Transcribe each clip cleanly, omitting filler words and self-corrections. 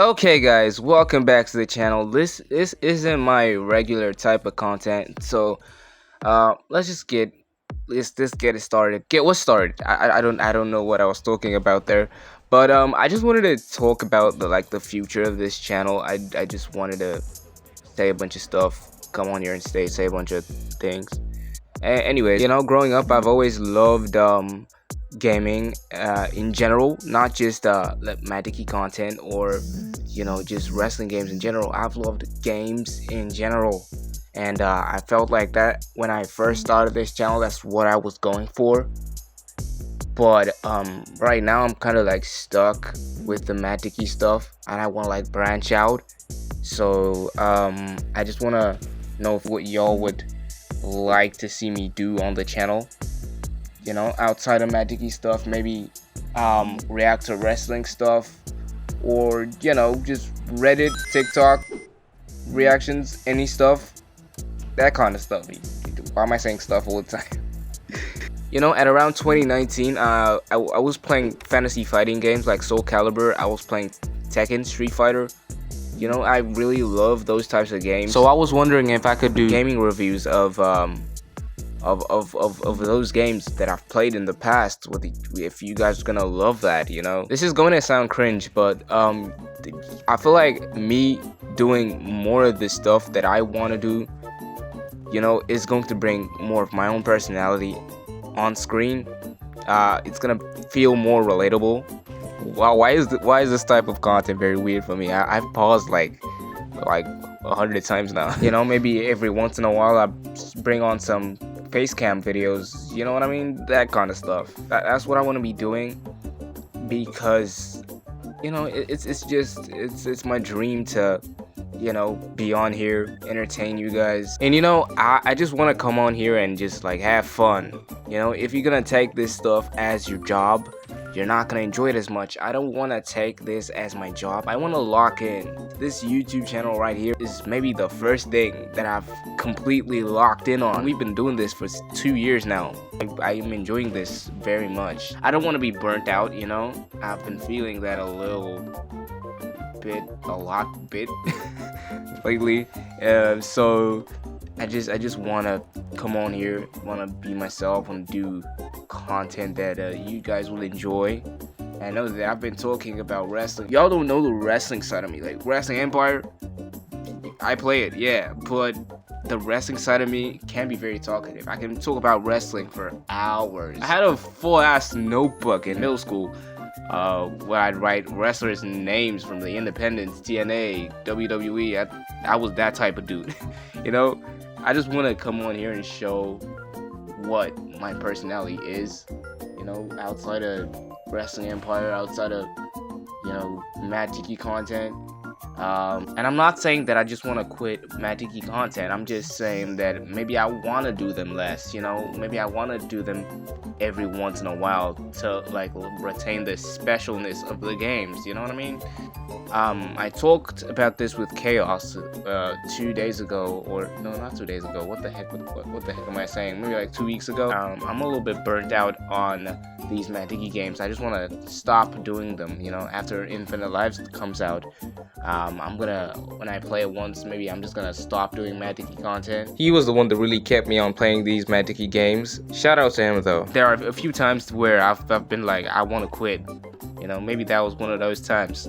Okay, guys, welcome back to the channel. This isn't my regular type of content, so let's just get it started. Get what started. I don't know what I was talking about there, but I just wanted to talk about the future of this channel. I just wanted to say a bunch of stuff. Come on here and say a bunch of things. Anyways, growing up, I've always loved gaming in general, not just like Madiki content or just wrestling games in general. I've loved games in general, and I felt like that when I first started this channel. That's what I was going for. But right now I'm kind of like stuck with the Madiki stuff, and I want to like branch out. So I just want to know if what y'all would like to see me do on the channel. Outside of Madiki stuff, maybe react to wrestling stuff, or just Reddit, TikTok reactions, any stuff, that kind of stuff. Why am I saying stuff all the time? At around 2019, I was playing fantasy fighting games like Soul Calibur. I was playing Tekken, Street Fighter. I really love those types of games. So I was wondering if I could do gaming reviews of those games that I've played in the past. If you guys are gonna love that, this is going to sound cringe, but I feel like me doing more of the stuff that I want to do, is going to bring more of my own personality on screen. It's gonna feel more relatable. Wow, why is this type of content very weird for me? I've paused like 100 times now. Maybe every once in a while I bring on some face cam videos, you know what I mean? That kind of stuff. That's what I want to be doing, because it's my dream to be on here, entertain you guys. And I just want to come on here and just like have fun. If you're gonna take this stuff as your job, you're not gonna enjoy it as much. I don't want to take this as my job. I want to lock in. This YouTube channel right here is maybe the first thing that I've completely locked in on. We've been doing this for 2 years now. I am enjoying this very much. I don't want to be burnt out. I've been feeling that a lot lately. So I just want to come on here, want to be myself, want to do content that you guys will enjoy. I know that I've been talking about wrestling. Y'all don't know the wrestling side of me. Like Wrestling Empire, I play it, yeah, but the wrestling side of me can be very talkative. I can talk about wrestling for hours. I had a full ass notebook in middle school where I'd write wrestlers' names from the Independence, TNA, WWE. I was that type of dude. I just want to come on here and show what my personality is, outside of Wrestling Empire, outside of, Mad Tiki content. And I'm not saying that I just want to quit Mad Tiki content. I'm just saying that maybe I want to do them less, maybe I want to do them every once in a while to like retain the specialness of the games, you know what I mean? I talked about this with Chaos 2 days ago, or no, not 2 days ago. What the heck am I saying? Maybe like 2 weeks ago. I'm a little bit burnt out on these Mad Tiki games. I just want to stop doing them. After Infinite Lives comes out, when I play it once, maybe I'm just gonna stop doing Mad Tiki content. He was the one that really kept me on playing these Mad Tiki games. Shout out to him though. There are a few times where I've been like, I want to quit. Maybe that was one of those times.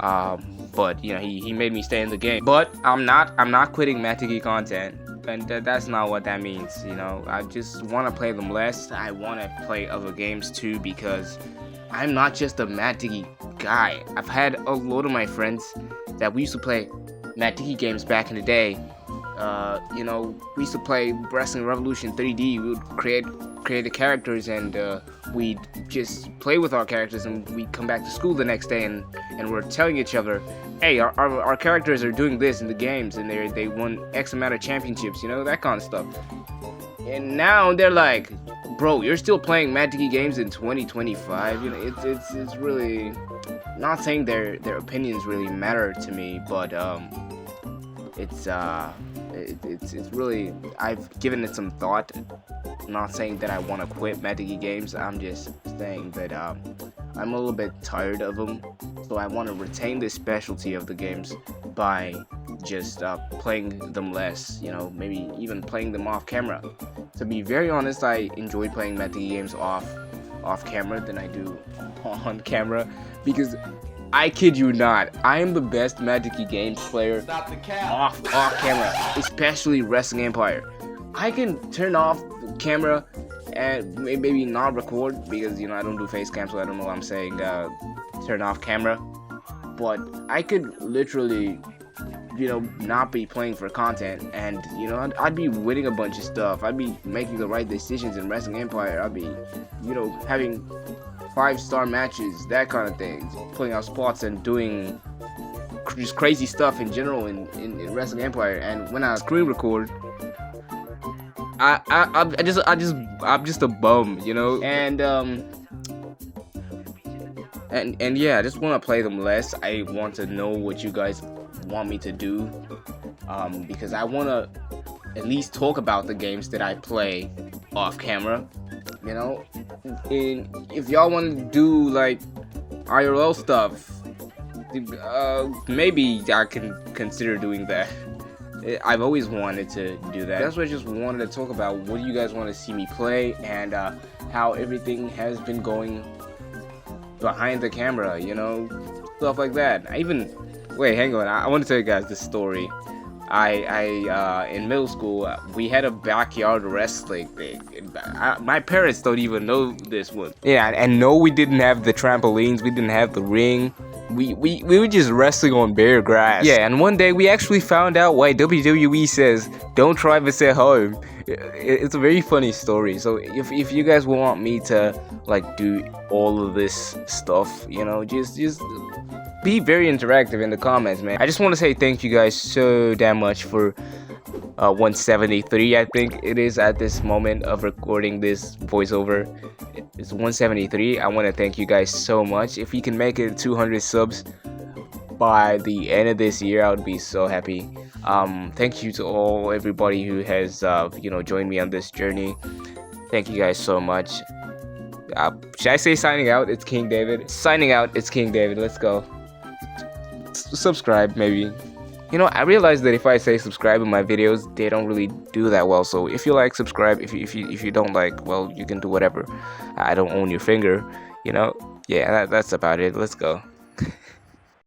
But he made me stay in the game. But I'm not quitting Mad Tiki content, and that's not what that means. I just want to play them less. I want to play other games too, because I'm not just a Mad Tiki guy. I've had a lot of my friends that we used to play Mad Tiki games back in the day. We used to play Wrestling Revolution 3D. We would create the characters, and we'd just play with our characters, and we'd come back to school the next day, and we're telling each other, hey, our characters are doing this in the games, and they won X amount of championships, that kind of stuff. And now they're like, bro, you're still playing Mad Tiki games in 2025. It's really not saying their opinions really matter to me, but it's really, I've given it some thought. I'm not saying that I want to quit Mad Tiki games. I'm just saying that I'm a little bit tired of them, so I want to retain the specialty of the games by just playing them less, you know, maybe even playing them off camera. To be very honest, I enjoy playing Magic games off camera than I do on camera, because I kid you not, I am the best Magic games player off camera, especially Wrestling Empire. I can turn off the camera and maybe not record, because, you know, I don't do face cam, so I don't know what I'm saying, turn off camera. But I could literally, you know, not be playing for content, and, you know, I'd be winning a bunch of stuff. I'd be making the right decisions in Wrestling Empire. I'd be, you know, having 5-star matches, that kind of thing, pulling out spots and doing just crazy stuff in general in Wrestling Empire. And when I screen record, I'm just a bum, you know. And yeah, I just want to play them less. I want to know what you guys want me to do, because I want to at least talk about the games that I play off camera, you know. And if y'all want to do like IRL stuff, maybe I can consider doing that. I've always wanted to do that. That's what I just wanted to talk about. What do you guys want to see me play, and how everything has been going behind the camera, you know, stuff like that. Wait, hang on. I want to tell you guys this story. I in middle school, we had a backyard wrestling thing. My parents don't even know this one. Yeah, and no, we didn't have the trampolines. We didn't have the ring. We were just wrestling on bare grass. Yeah, and one day we actually found out why WWE says don't try this at home. It's a very funny story. So if you guys want me to like do all of this stuff, you know, just be very interactive in the comments, man. I just want to say thank you guys so damn much for 173, I think it is at this moment of recording this voiceover. It's 173. I want to thank you guys so much. If we can make it 200 subs by the end of this year, I would be so happy. Thank you to everybody who has you know, joined me on this journey. Thank you guys so much. Should I say signing out? It's King David. Signing out. It's King David. Let's go. Subscribe, maybe. You know, I realize that if I say subscribe in my videos, they don't really do that well. So if you like, subscribe. If you don't like, well, you can do whatever. I don't own your finger, you know. Yeah, that's about it. Let's go.